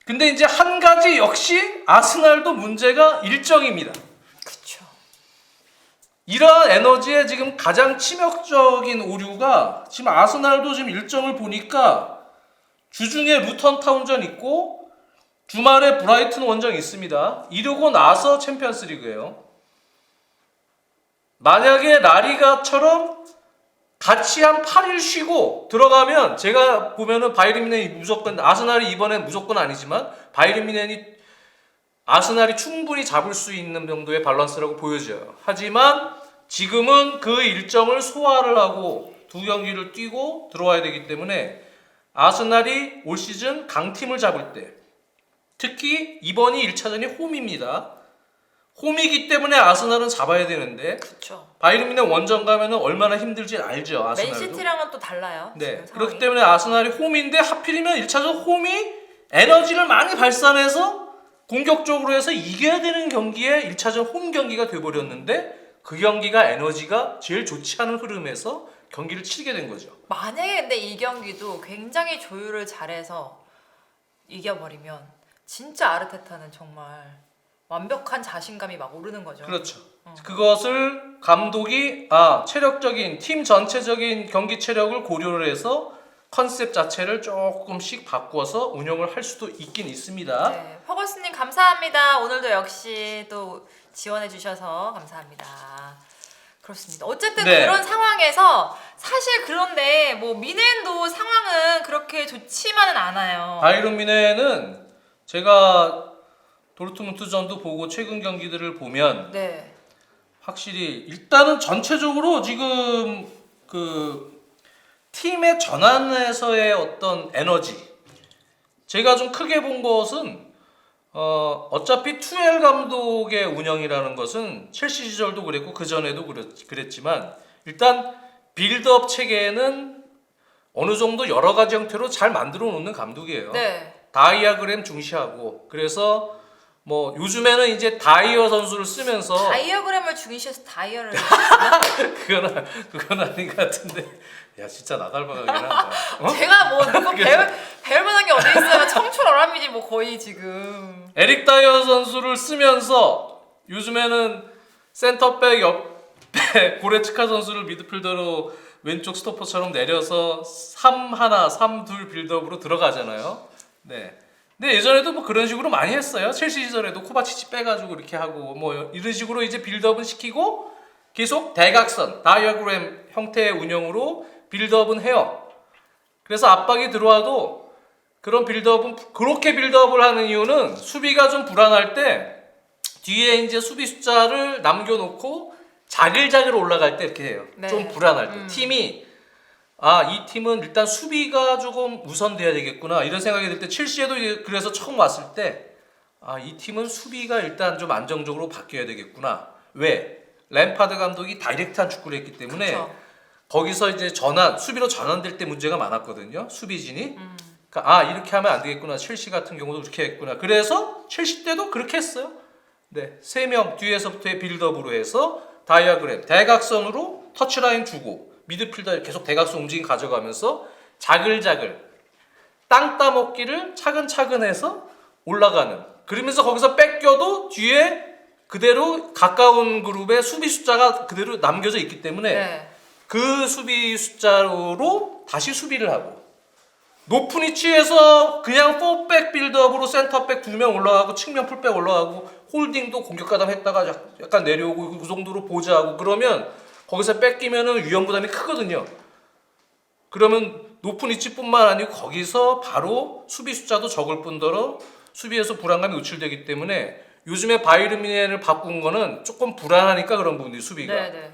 근데 이제 한 가지 역시 아스날도 문제가 일정입니다. 그렇죠. 이러한 에너지의 지금 가장 치명적인 오류가 지금 아스날도 지금 일정을 보니까 주중에 루턴 타운전 있고 주말에 브라이튼 원정이 있습니다. 이러고 나서 챔피언스리그예요. 만약에 라리가처럼 같이 한 8일 쉬고 들어가면 제가 보면은 바이에른 뮌헨이 무조건 아스날이 이번엔 무조건 아니지만 바이에른 뮌헨이 아스날이 충분히 잡을 수 있는 정도의 밸런스라고 보여져요. 하지만 지금은 그 일정을 소화를 하고 두 경기를 뛰고 들어와야 되기 때문에 아스날이 올 시즌 강팀을 잡을 때 특히 이번이 1차전이 홈입니다. 홈이기 때문에 아스날은 잡아야 되는데 그렇죠. 바이에른 뮌헨 원정 가면은 얼마나 힘들지 알죠. 아스날도. 맨시티랑은 또 달라요. 네. 지금 그렇기 상황이. 때문에 아스날이 홈인데 하필이면 1차전 홈이 에너지를 많이 발산해서 공격적으로 해서 이겨야 되는 경기에 1차전 홈 경기가 돼버렸는데 그 경기가 에너지가 제일 좋지 않은 흐름에서 경기를 치르게 된 거죠. 만약에 근데 이 경기도 굉장히 조율을 잘해서 이겨버리면 진짜 아르테타는 정말 완벽한 자신감이 막 오르는 거죠. 그렇죠. 그것을 감독이 체력적인 팀 전체적인 경기 체력을 고려를 해서 컨셉 자체를 조금씩 바꿔서 운영을 할 수도 있긴 있습니다. 네, 퍼거스님 감사합니다. 오늘도 역시 또 지원해 주셔서 감사합니다. 그렇습니다. 어쨌든 네. 그런 상황에서 사실 그런데 뭐 미넨도 상황은 그렇게 좋지만은 않아요. 바이에른 뮌헨은 제가 도르트문트전도 보고 최근 경기들을 보면 네. 확실히 일단은 전체적으로 지금 그 팀의 전환에서의 어떤 에너지 제가 좀 크게 본 것은 어차피 투엘 감독의 운영이라는 것은 첼시 시절도 그랬고 그 전에도 그랬지만 일단 빌드업 체계는 어느 정도 여러 가지 형태로 잘 만들어 놓는 감독이에요. 네. 다이아그램 중시하고 그래서 뭐 요즘에는 이제 다이어 선수를 쓰면서 다이어그램을 중시해서 다이어를 그건 아닌 것 같은데 야 진짜 나달바가긴 하다. 제가 뭐 누구 배울 만한 게 어디 있어요? 청출어람이지 뭐 거의 지금. 에릭 다이어 선수를 쓰면서 요즘에는 센터백 옆에 고레츠카 선수를 미드필더로 왼쪽 스토퍼처럼 내려서 3-1, 3-2 빌드업으로 들어가잖아요. 네. 근데 예전에도 뭐 그런 식으로 많이 했어요. 첼시 시절에도 코바치치 빼가지고 이렇게 하고 뭐 이런 식으로 이제 빌드업은 시키고 계속 대각선, 다이어그램 형태의 운영으로 빌드업은 해요. 그래서 압박이 들어와도 그런 빌드업은 그렇게 빌드업을 하는 이유는 수비가 좀 불안할 때 뒤에 이제 수비 숫자를 남겨놓고 자글자글 올라갈 때 이렇게 해요. 네. 좀 불안할 때 팀이 이 팀은 일단 수비가 조금 우선돼야 되겠구나 이런 생각이 들 때 첼시에도 그래서 처음 왔을 때 이 팀은 수비가 일단 좀 안정적으로 바뀌어야 되겠구나. 왜? 램파드 감독이 다이렉트한 축구를 했기 때문에 그쵸. 거기서 이제 수비로 전환될 때 문제가 많았거든요. 수비진이. 그러니까 이렇게 하면 안 되겠구나. 첼시 같은 경우도 그렇게 했구나. 그래서 첼시 때도 그렇게 했어요. 네, 3명 뒤에서부터의 빌드업으로 해서 다이아그램 대각선으로 터치라인 주고 미드필더 계속 대각선 움직임 가져가면서 자글자글 땅 따먹기를 차근차근 해서 올라가는. 그러면서 거기서 뺏겨도 뒤에 그대로 가까운 그룹의 수비 숫자가 그대로 남겨져 있기 때문에 네. 그 수비 숫자로 다시 수비를 하고 높은 위치에서 그냥 4백 빌드업으로 센터백 2명 올라가고 측면 풀백 올라가고 홀딩도 공격 가담했다가 약간 내려오고 그 정도로 보좌하고 그러면 거기서 뺏기면은 위험 부담이 크거든요. 그러면 높은 위치뿐만 아니고 거기서 바로 수비 숫자도 적을 뿐더러 수비에서 불안감이 노출되기 때문에 요즘에 바이에른 뮌헨을 바꾼 거는 조금 불안하니까 그런 부분들이 수비가 네.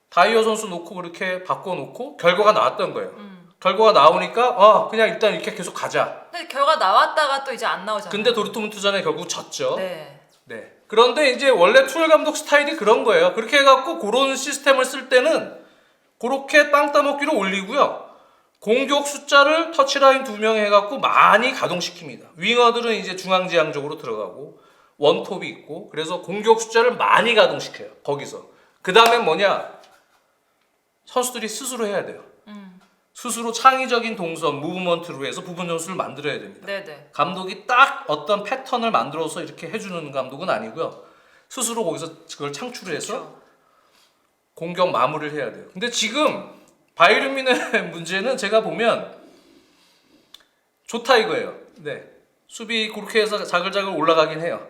다이어 선수 놓고 그렇게 바꿔놓고 결과가 나왔던 거예요. 결과가 나오니까 그냥 일단 이렇게 계속 가자. 근데 결과 나왔다가 또 이제 안 나오잖아요. 근데 도르트문트전에 결국 졌죠. 네. 네. 그런데 이제 원래 투엘 감독 스타일이 그런 거예요. 그렇게 해갖고 그런 시스템을 쓸 때는 그렇게 땅 따먹기로 올리고요. 공격 숫자를 터치라인 2명 해갖고 많이 가동시킵니다. 윙어들은 이제 중앙지향적으로 들어가고 원톱이 있고 그래서 공격 숫자를 많이 가동시켜요. 거기서. 그 다음에 뭐냐? 선수들이 스스로 해야 돼요. 스스로 창의적인 동선, 무브먼트로 해서 부분 점수를 만들어야 됩니다. 네네. 감독이 딱 어떤 패턴을 만들어서 이렇게 해주는 감독은 아니고요. 스스로 거기서 그걸 창출해서 그렇죠. 공격 마무리를 해야 돼요. 근데 지금 바이에른 뮌헨의 문제는 제가 보면 좋다 이거예요. 네, 수비 그렇게 해서 자글자글 올라가긴 해요.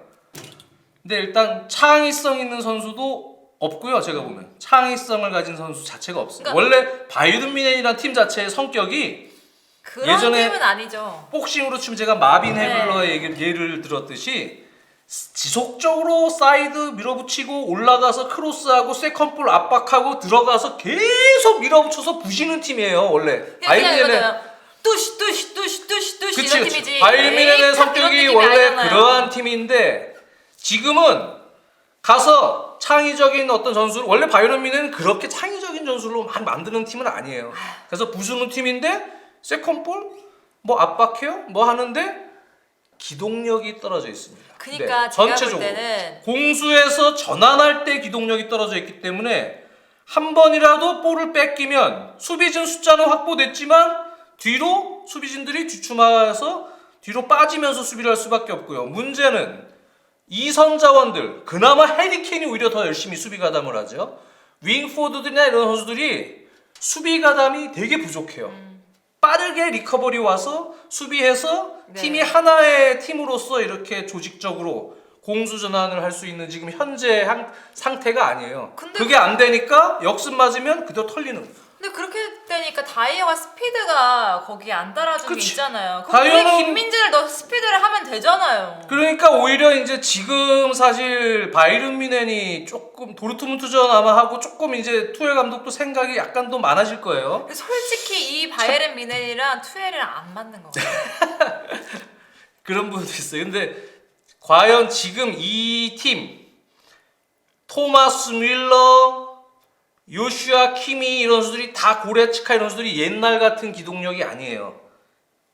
근데 일단 창의성 있는 선수도 없고요. 제가 보면 창의성을 가진 선수 자체가 없어요. 그러니까- 원래 바이든 미넨이라는 팀 자체의 성격이 그런 예전에 팀은 아니죠. 복싱으로 치면 제가 마빈 네. 헤블러의 예를 들었듯이 지속적으로 사이드 밀어붙이고 올라가서 크로스하고 세컨볼 압박하고 들어가서 계속 밀어붙여서 부시는 팀이에요. 원래 그냥 미넨은 이거잖아요. 뚜시 이런 팀이지. 바이에른 미넨의 에이, 참 성격이 그런 느낌이 원래 아니잖아요. 그러한 팀인데 지금은 가서 창의적인 어떤 전술을 원래 바이에른 미넨은 그렇게 창의적인 전술로 많이 만드는 팀은 아니에요. 그래서 부수는 팀인데 세컨볼 뭐 압박해요 뭐 하는데 기동력이 떨어져 있습니다. 그러니까 네, 제가 볼 전체적으로 때는 공수에서 전환할 때 기동력이 떨어져 있기 때문에 한 번이라도 볼을 뺏기면 수비진 숫자는 확보됐지만 뒤로 수비진들이 주춤해서 뒤로 빠지면서 수비를 할 수밖에 없고요. 문제는 이선 자원들 그나마 해리케인이 오히려 더 열심히 수비 가담을 하죠. 윙포드들이나 이런 선수들이 수비 가담이 되게 부족해요. 빠르게 리커버리 와서 수비해서 네. 팀이 하나의 팀으로서 이렇게 조직적으로 공수 전환을 할 수 있는 지금 현재 상태가 아니에요. 근데 그게 안 되니까 역습 맞으면 그대로 털리는 거예요. 근데 그렇게 되니까 다이어가 스피드가 거기에 안 따라주는 게 그치. 있잖아요. 그럼 다이어는- 왜 김민재를 너 스피드를 하면 되잖아요. 그러니까 오히려 이제 지금 사실 바이른 미넨이 조금 도르트문트전 아마 하고 조금 이제 투엘 감독도 생각이 약간 더 많아질 거예요. 근데 솔직히 이 바이에른 미넨이랑 투엘이랑 안 맞는 거 같아요. 그런 부분도 있어요. 근데 과연 지금 이 팀 토마스 밀러, 요슈아 키미 이런 선수들이 다 고레츠카 이런 선수들이 옛날 같은 기동력이 아니에요.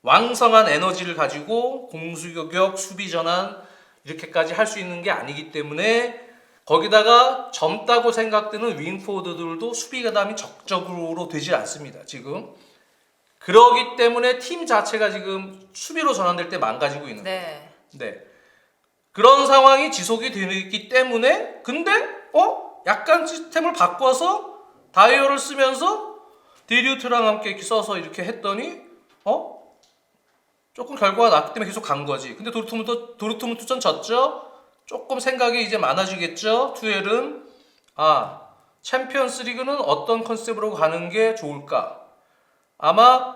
왕성한 에너지를 가지고 공수교격, 수비 전환 이렇게까지 할 수 있는 게 아니기 때문에 거기다가 젊다고 생각되는 윙포워드들도 수비 가담이 적극적으로 되지 않습니다. 지금 그러기 때문에 팀 자체가 지금 수비로 전환될 때 망가지고 있는 거예요. 네. 네. 그런 상황이 지속이 되기 때문에 근데 약간 시스템을 바꿔서 다이어를 쓰면서 디류트랑 함께 이렇게 써서 이렇게 했더니 조금 결과가 났기 때문에 계속 간 거지. 근데 도르트문트전 졌죠. 조금 생각이 이제 많아지겠죠. 투엘은 챔피언스 리그는 어떤 컨셉으로 가는 게 좋을까? 아마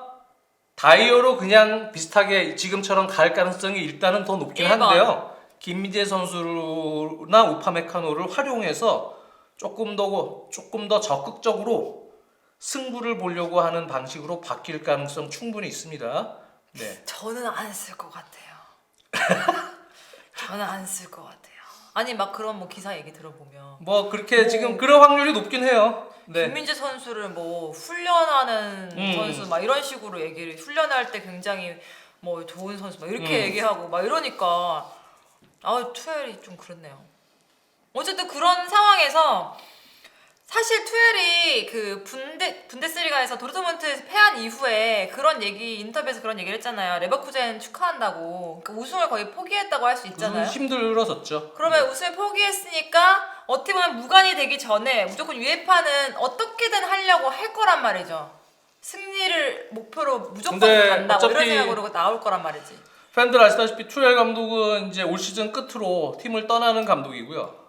다이어로 그냥 비슷하게 지금처럼 갈 가능성이 일단은 더 높긴 1번. 한데요. 김민재 선수나 우파메카노를 활용해서 조금 더 적극적으로 승부를 보려고 하는 방식으로 바뀔 가능성 충분히 있습니다. 네. 저는 안 쓸 것 같아요. 저는 안 쓸 것 같아요. 아니 막 그런 뭐 기사 얘기 들어보면 뭐 그렇게 지금 그런 확률이 높긴 해요. 네. 김민재 선수를 뭐 훈련하는 선수 막 이런 식으로 얘기를 훈련할 때 굉장히 뭐 좋은 선수 막 이렇게 얘기하고 막 이러니까 투엘이 좀 그렇네요. 어쨌든 그런 상황에서 사실 투엘이 그 분데스리가에서 도르트문트 패한 이후에 그런 얘기 인터뷰에서 그런 얘기를 했잖아요. 레버쿠젠 축하한다고. 그러니까 우승을 거의 포기했다고 할 수 있잖아요. 힘들었었죠. 그러면 우승을 포기했으니까 어떻게 보면 무관이 되기 전에 무조건 UEFA는 어떻게든 하려고 할 거란 말이죠. 승리를 목표로 무조건 근데 간다고 이런 어차피 생각으로 나올 거란 말이지. 팬들 아시다시피 투엘 감독은 이제 올 시즌 끝으로 팀을 떠나는 감독이고요.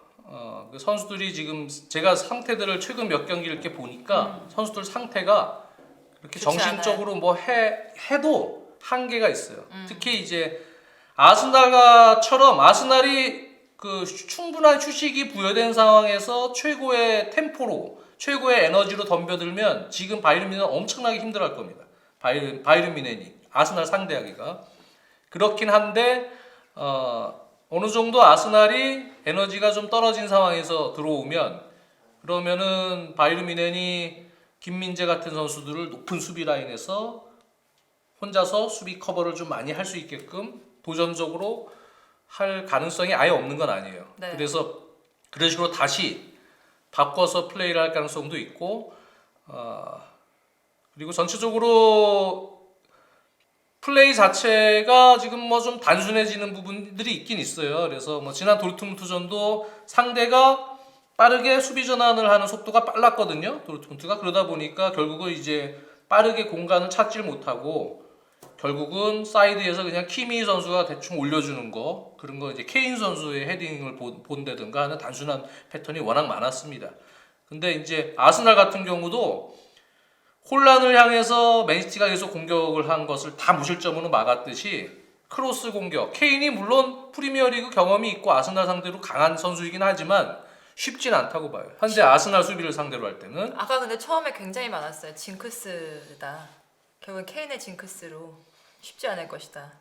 그 선수들이 지금 제가 상태들을 최근 몇 경기를 이렇게 보니까 선수들 상태가 이렇게 좋지 정신적으로 뭐 해도 한계가 있어요. 특히 이제 아스날이 그 충분한 휴식이 부여된 상황에서 최고의 템포로 최고의 에너지로 덤벼들면 지금 바이에른 미넨은 엄청나게 힘들어할 겁니다. 바이에른 미넨이 아스날 상대하기가 그렇긴 한데 어느 정도 아스날이 에너지가 좀 떨어진 상황에서 들어오면 그러면은 바이에른 미넨이 김민재 같은 선수들을 높은 수비 라인에서 혼자서 수비 커버를 좀 많이 할 수 있게끔 도전적으로 할 가능성이 아예 없는 건 아니에요. 네. 그래서 그런 식으로 다시 바꿔서 플레이를 할 가능성도 있고 그리고 전체적으로 플레이 자체가 지금 뭐 좀 단순해지는 부분들이 있긴 있어요. 그래서 뭐 지난 도르트문트전도 상대가 빠르게 수비 전환을 하는 속도가 빨랐거든요. 도르트문트가 그러다 보니까 결국은 이제 빠르게 공간을 찾질 못하고 결국은 사이드에서 그냥 키미 선수가 대충 올려주는 거 그런 거 이제 케인 선수의 헤딩을 본다든가 하는 단순한 패턴이 워낙 많았습니다. 근데 이제 아스날 같은 경우도 혼란을 향해서 맨시티가 계속 공격을 한 것을 다 무실점으로 막았듯이 크로스 공격, 케인이 물론 프리미어리그 경험이 있고 아스날 상대로 강한 선수이긴 하지만 쉽진 않다고 봐요. 현재 아스날 수비를 상대로 할 때는 아까 근데 처음에 굉장히 많았어요. 징크스다. 결국은 케인의 징크스로 쉽지 않을 것이다.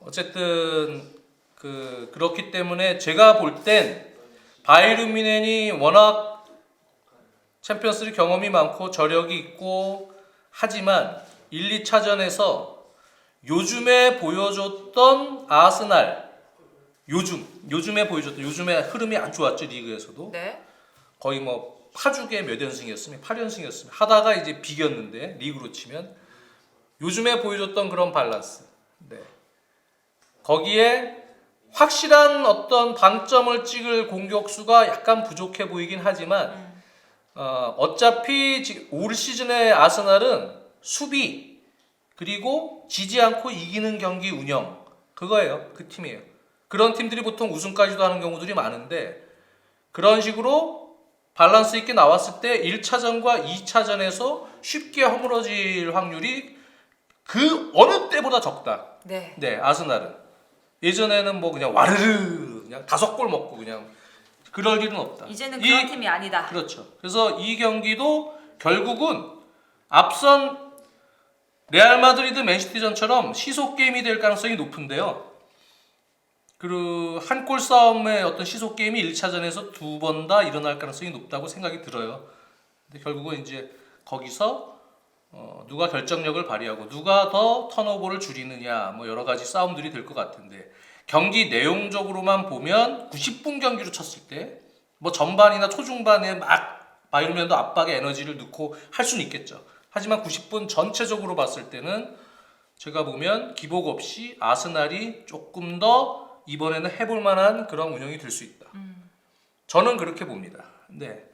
어쨌든 그렇기 때문에 제가 볼 땐 바이에른 뮌헨이 워낙 챔피언스리그 경험이 많고 저력이 있고 하지만 1, 2차전에서 요즘에 보여줬던 아스날 요즘에 흐름이 안 좋았죠. 리그에서도 네. 거의 뭐 파죽의 몇 연승이었으면 8연승이었으면 하다가 이제 비겼는데 리그로 치면 요즘에 보여줬던 그런 밸런스 네. 거기에 확실한 어떤 방점을 찍을 공격수가 약간 부족해 보이긴 하지만 어차피 올 시즌의 아스날은 수비 그리고 지지 않고 이기는 경기 운영 그거예요. 그 팀이에요. 그런 팀들이 보통 우승까지도 하는 경우들이 많은데 그런 식으로 밸런스 있게 나왔을 때 1차전과 2차전에서 쉽게 허물어질 확률이 그 어느 때보다 적다. 네. 네, 아스날은 예전에는 뭐 그냥 와르르 그냥 5골 먹고 그냥 그럴 일은 없다. 이제는 그런 팀이 아니다. 그렇죠. 그래서 이 경기도 결국은 앞선 레알 마드리드 맨시티전처럼 시속 게임이 될 가능성이 높은데요. 그 한 골 싸움의 어떤 시속 게임이 1차전에서 2번 다 일어날 가능성이 높다고 생각이 들어요. 근데 결국은 이제 거기서 누가 결정력을 발휘하고 누가 더 턴오버를 줄이느냐 뭐 여러 가지 싸움들이 될 것 같은데 경기 내용적으로만 보면 90분 경기로 쳤을 때 뭐 전반이나 초중반에 막 바이에른 뮌헨도 압박에 에너지를 넣고 할 수는 있겠죠. 하지만 90분 전체적으로 봤을 때는 제가 보면 기복 없이 아스날이 조금 더 이번에는 해볼 만한 그런 운영이 될 수 있다. 저는 그렇게 봅니다. 네.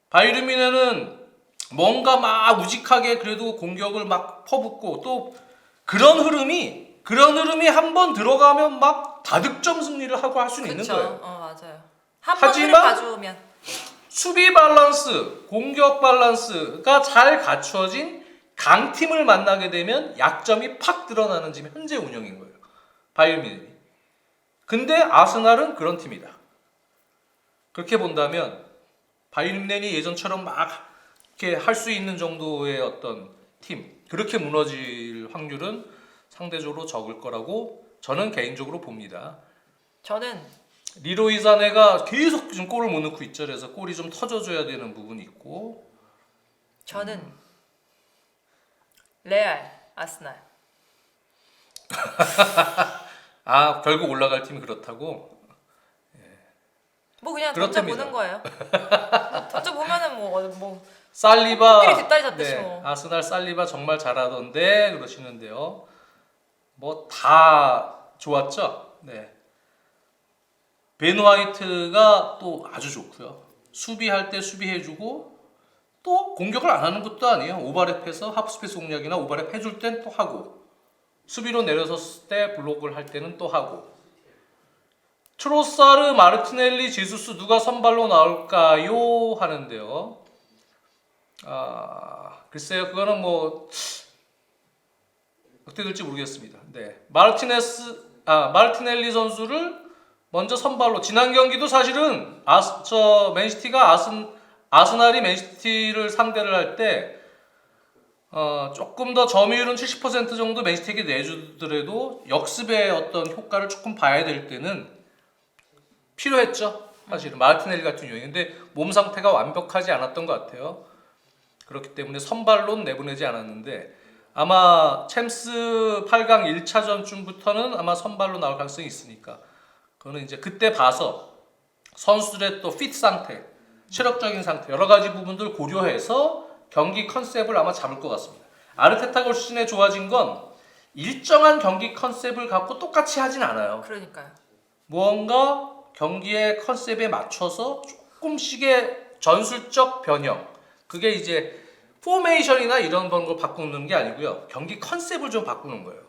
바이에른 뮌헨은 뭔가 막 우직하게 그래도 공격을 막 퍼붓고 또 그런 흐름이 한 번 들어가면 막 다득점 승리를 하고 할 수는 있는 거예요. 맞아요. 한 번 흐름 하지만 봐주면 수비 밸런스, 공격 밸런스가 잘 갖추어진 강팀을 만나게 되면 약점이 팍 드러나는 지금 현재 운영인 거예요. 바이에른 뮌헨이. 근데 아스날은 그런 팀이다. 그렇게 본다면 바이에른 뮌헨이 예전처럼 막 이렇게 할 수 있는 정도의 어떤 팀 그렇게 무너질 확률은 상대적으로 적을 거라고 저는 개인적으로 봅니다. 저는 리로이 사네가 계속 지금 골을 못 넣고 있죠. 그래서 골이 좀 터져줘야 되는 부분이 있고 레알, 아스날. 아 결국 올라갈 팀이 그렇다고? 뭐 그냥 그렇답니다. 던져보는 거예요. 던져보면은 뭐 살리바 코끼리 뒷다리 잡듯이 뭐. 아스날 살리바 정말 잘하던데 그러시는데요. 뭐 다 좋았죠. 네. 벤 화이트가 또 아주 좋고요. 수비할 때 수비해주고 또 공격을 안 하는 것도 아니에요. 오버랩해서 하프스페이스 공략이나 오버랩 해줄 땐 또 하고 수비로 내려섰을 때 블록을 할 때는 또 하고 트로사르, 마르티넬리, 제수스 누가 선발로 나올까요? 하는데요. 글쎄요. 그거는 뭐 어떻게 될지 모르겠습니다. 네. 마르티넬리 선수를 먼저 선발로 지난 경기도 사실은 맨시티가 아스날이 맨시티를 상대를 할 때 조금 더 점유율은 70% 정도 맨시티에게 내주더라도 역습의 어떤 효과를 조금 봐야 될 때는 필요했죠. 사실은 마르티넬리 같은 경우에 근데 몸 상태가 완벽하지 않았던 것 같아요. 그렇기 때문에 선발로는 내보내지 않았는데 아마 챔스 8강 1차전쯤부터는 아마 선발로 나올 가능성이 있으니까 그거는 이제 그때 봐서 선수들의 또 피트 상태, 체력적인 상태 여러 가지 부분들 고려해서 경기 컨셉을 아마 잡을 것 같습니다. 아르테타가 올 시즌에 좋아진 건 일정한 경기 컨셉을 갖고 똑같이 하진 않아요. 그러니까요. 무언가 경기의 컨셉에 맞춰서 조금씩의 전술적 변형 그게 이제 포메이션이나 이런 걸 바꾸는 게 아니고요. 경기 컨셉을 좀 바꾸는 거예요.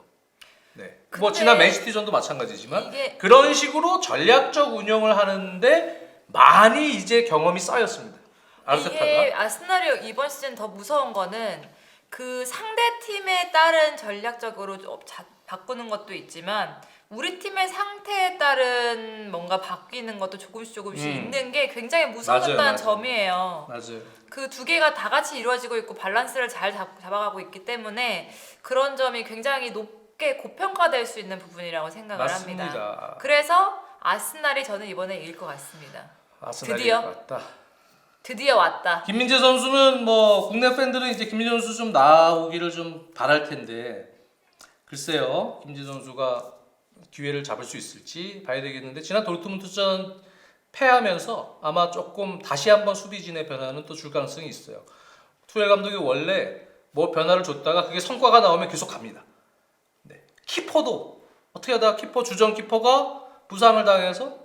네. 뭐 근데 지난 맨시티전도 마찬가지지만 이게 그런 식으로 전략적 운영을 하는데 많이 이제 경험이 쌓였습니다. 아르테타가. 이게 아스날이 이번 시즌 더 무서운 거는 그 상대 팀에 따른 전략적으로 바꾸는 것도 있지만 우리 팀의 상태에 따른 뭔가 바뀌는 것도 조금씩 있는 게 굉장히 무서웠다는 맞아요. 점이에요. 맞아요. 그 두 개가 다 같이 이루어지고 있고 밸런스를 잘 잡아가고 있기 때문에 그런 점이 굉장히 높게 고평가될 수 있는 부분이라고 생각을 합니다. 맞습니다. 그래서 아스날이 저는 이번에 이길 것 같습니다. 아스날이 드디어? 왔다. 드디어 왔다. 김민재 선수는 뭐 국내 팬들은 이제 김민재 선수 좀 나오기를 좀 바랄 텐데 글쎄요. 김민재 선수가 기회를 잡을 수 있을지 봐야 되겠는데 지난 도르트문트전 패하면서 아마 조금 다시 한번 수비진의 변화는 또 줄 가능성이 있어요. 투엘 감독이 원래 뭐 변화를 줬다가 그게 성과가 나오면 계속 갑니다. 네. 키퍼도 어떻게 하다가 주전 키퍼가 부상을 당해서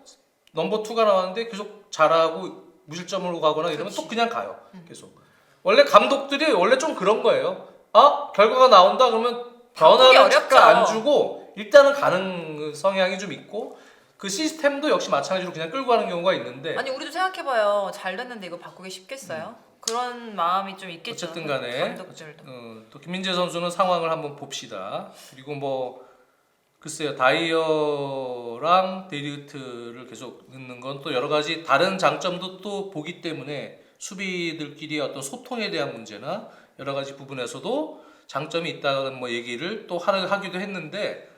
넘버 2가 나왔는데 계속 잘하고 무실점으로 가거나 이러면 또 그냥 가요. 계속. 원래 감독들이 원래 좀 그런 거예요. 아 결과가 나온다 그러면 변화를 잠깐 안 주고 일단은 가는 성향이 좀 있고 그 시스템도 역시 마찬가지로 그냥 끌고 가는 경우가 있는데 아니 우리도 생각해봐요. 잘 됐는데 이거 바꾸기 쉽겠어요? 그런 마음이 좀 있겠죠. 어쨌든 간에 감독들도. 또 김민재 선수는 상황을 한번 봅시다. 그리고 뭐 글쎄요 다이어랑 데리우트를 계속 넣는 건 또 여러 가지 다른 장점도 또 보기 때문에 수비들끼리의 어떤 소통에 대한 문제나 여러 가지 부분에서도 장점이 있다는 뭐 얘기를 또 하기도 했는데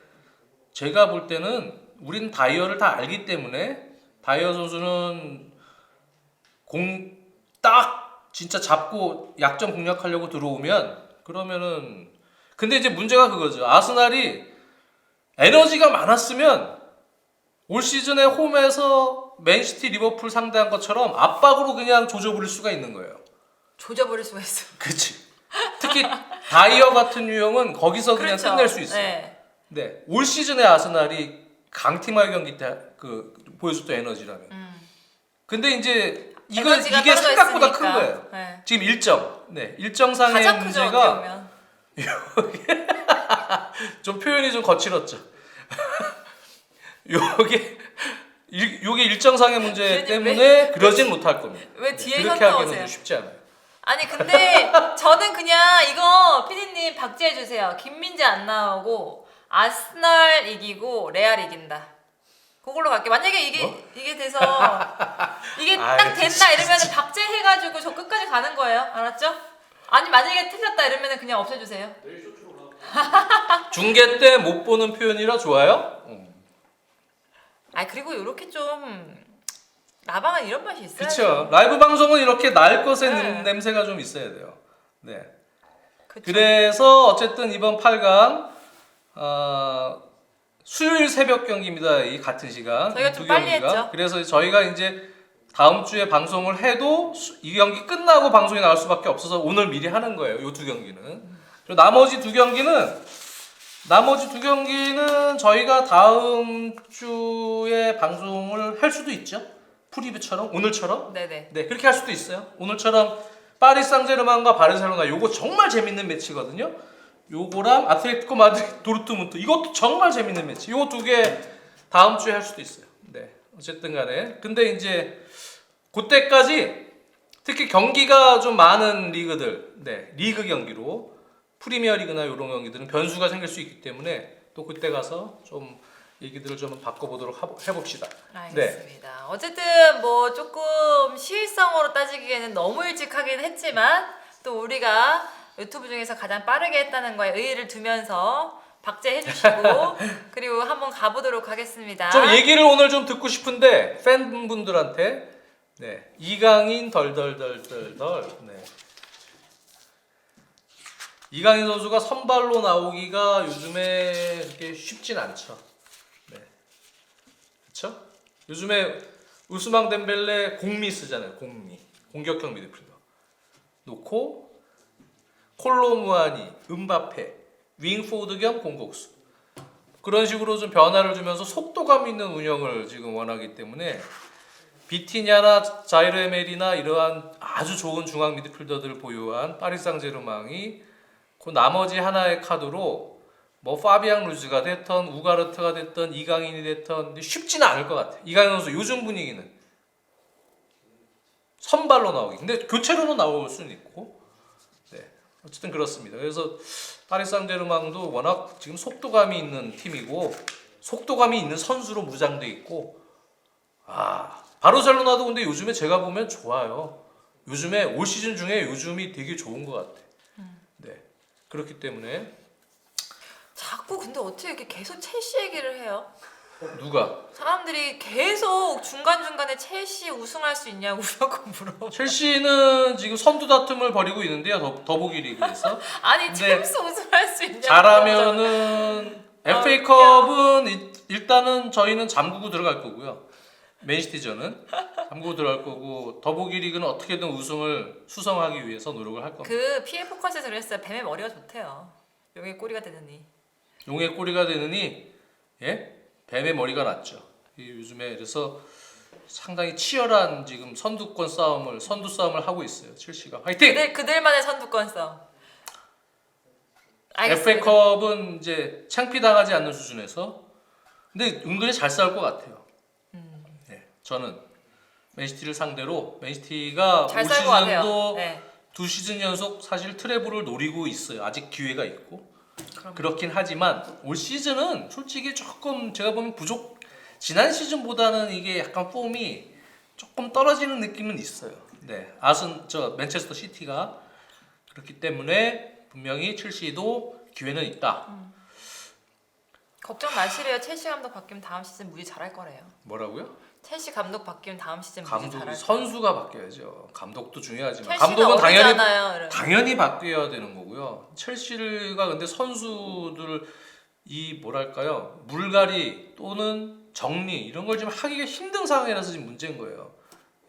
제가 볼 때는 우린 다이어를 다 알기 때문에 다이어 선수는 공 딱 진짜 잡고 약점 공략하려고 들어오면 그러면은 근데 이제 문제가 그거죠. 아스날이 에너지가 많았으면 올 시즌에 홈에서 맨시티 리버풀 상대한 것처럼 압박으로 그냥 조져버릴 수가 있는 거예요. 조져버릴 수가 있어. 그치. 특히 다이어 같은 유형은 거기서 그냥 그렇죠. 끝낼 수 있어요. 네. 네, 올 시즌에 아스날이 강팀과의 경기 때 그 보여줬던 에너지라면. 근데 이제 에너지가 이게 떨어져 생각보다 있으니까. 큰 거예요. 네. 지금 일정상의 가장 크죠 문제가 어떻게 보면. 좀 표현이 좀 거칠었죠. 요게 일정상의 문제 교수님, 때문에 그러진 못할 겁니다. 왜 뒤에 그렇게 현타 하기는 오세요? 좀 쉽지 않아요. 아니 근데 저는 그냥 이거 피디님 박제해 주세요. 김민재 안 나오고 아스날 이기고 레알 이긴다. 그걸로 갈게. 만약에 이게 돼서 이게 아이, 딱 됐다 이러면 박제해가지고 저 끝까지 가는 거예요. 알았죠? 아니 만약에 틀렸다 이러면 그냥 없애주세요. 중계 때 못 보는 표현이라 좋아요? 아 그리고 이렇게 좀 라방은 이런 맛이 있어요. 그렇죠. 라이브 방송은 이렇게 날 것의 네. 냄새가 좀 있어야 돼요. 네. 그쵸. 그래서 어쨌든 이번 8강 수요일 새벽 경기입니다. 이 같은 시간 저희가 이 좀 두 빨리 경기가. 했죠. 그래서 저희가 이제 다음 주에 방송을 해도 이 경기 끝나고 방송이 나올 수밖에 없어서 오늘 미리 하는 거예요. 이 두 경기는. 그리고 나머지 두 경기는 저희가 다음 주에 방송을 할 수도 있죠. 프리뷰처럼 오늘처럼. 네네. 네, 그렇게 할 수도 있어요. 오늘처럼 파리 상제르맹과 바르셀로나 요거 정말 재밌는 매치거든요. 요거랑 아틀레티코 마드리드 도르트문트 이것도 정말 재밌는 매치. 요거 두 개 다음 주에 할 수도 있어요. 네. 어쨌든 간에 근데 이제 그때까지 특히 경기가 좀 많은 리그들, 네, 리그 경기로 프리미어리그나 이런 경기들은 변수가 생길 수 있기 때문에 또 그때 가서 좀 얘기들을 좀 바꿔보도록 해봅시다. 알겠습니다. 어쨌든 뭐 조금 시일성으로 따지기에는 너무 일찍 하긴 했지만 또 우리가 유튜브 중에서 가장 빠르게 했다는 거에 의의를 두면서 박제해 주시고 그리고 한번 가보도록 하겠습니다. 좀 얘기를 오늘 좀 듣고 싶은데 팬분들한테 네, 이강인 덜덜덜덜덜 네. 이강인 선수가 선발로 나오기가 요즘에 그렇게 쉽진 않죠. 네. 그렇죠? 요즘에 우스망 덴벨레 공미 쓰잖아요. 공격형 미드필더 놓고 콜로무아니, 음바페, 윙포드 겸 공격수 그런 식으로 좀 변화를 주면서 속도감 있는 운영을 지금 원하기 때문에 비티냐나 자이로 에메리나 이러한 아주 좋은 중앙 미드필더들을 보유한 파리 생제르맹이 그 나머지 하나의 카드로 뭐 파비앙 루즈가 됐던 우가르트가 됐던 이강인이 됐던 쉽지는 않을 것 같아. 이강인 선수 요즘 분위기는 선발로 나오기. 근데 교체로는 나올 수는 있고. 네. 어쨌든 그렇습니다. 그래서 파리 생제르맹도 워낙 지금 속도감이 있는 팀이고 속도감이 있는 선수로 무장돼 있고 바르셀로나도 근데 요즘에 제가 보면 좋아요. 요즘에 올 시즌 중에 요즘이 되게 좋은 것 같아. 네. 그렇기 때문에 자꾸 근데 어떻게 이렇게 계속 첼시 얘기를 해요? 누가 사람들이 계속 중간중간에 첼시 우승할 수 있냐고 자꾸 물어. 첼시는 지금 선두 다툼을 벌이고 있는데요. 더보기 리그에서 아니 근데 챔스 우승할 수 있냐고. 잘하면은 FA컵은 일단은 저희는 잠그고 들어갈 거고요. 맨시티전은 잠그고 들어갈 거고 더보기 리그는 어떻게든 우승을 수성하기 위해서 노력을 할 겁니다. 그 PA 포커스에서 그랬어요. 뱀의 머리가 좋대요. 용의 꼬리가 되느니. 용의 꼬리가 되느니 예? 뱀의 머리가 낫죠. 요즘에 그래서 상당히 치열한 지금 선두 싸움을 하고 있어요. 첼시가 화이팅! 그들만의 선두권 싸움. 알겠습니다. FA컵은 이제 창피당하지 않는 수준에서 근데 은근히 잘 싸울 것 같아요. 네, 저는 맨시티를 상대로 맨시티가 올 잘 싸울 것 같아요. 시즌도 네. 두 시즌 연속 사실 트래블을 노리고 있어요. 아직 기회가 있고 그럼. 그렇긴 하지만 올 시즌은 솔직히 조금 제가 보면 지난 시즌보다는 이게 약간 폼이 조금 떨어지는 느낌은 있어요. 네, 맨체스터 시티가 그렇기 때문에 분명히 첼시도 기회는 있다. 걱정 마시래요. 첼시 감독 바뀌면 다음 시즌 무지 잘할 거래요. 뭐라고요? 첼시 감독 바뀌면 다음 시즌 무지 잘할 거래요. 선수가 바뀌어야죠. 감독도 중요하지만 첼시는 감독은 어리잖아요. 당연히 바뀌어야 되는 거고요. 첼시가 근데 선수들 이 뭐랄까요 물갈이 또는 정리 이런 걸 좀 하기가 힘든 상황이라서 지금 문제인 거예요.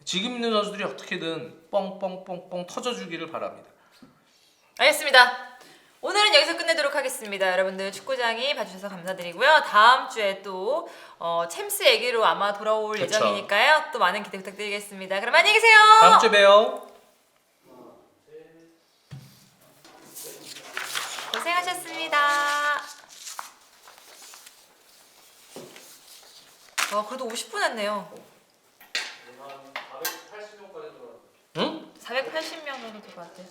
지금 있는 선수들이 어떻게든 뻥뻥뻥뻥 터져주기를 바랍니다. 알겠습니다. 오늘은 여기서 끝내도록 하겠습니다. 여러분들 축구장이 봐주셔서 감사드리고요. 다음 주에 또 챔스 얘기로 아마 돌아올 그쵸. 예정이니까요. 또 많은 기대 부탁드리겠습니다. 그럼 안녕히 계세요. 다음 주에 봬요. 고생하셨습니다. 그래도 50분 했네요. 응? 480명 정도 들어왔대요.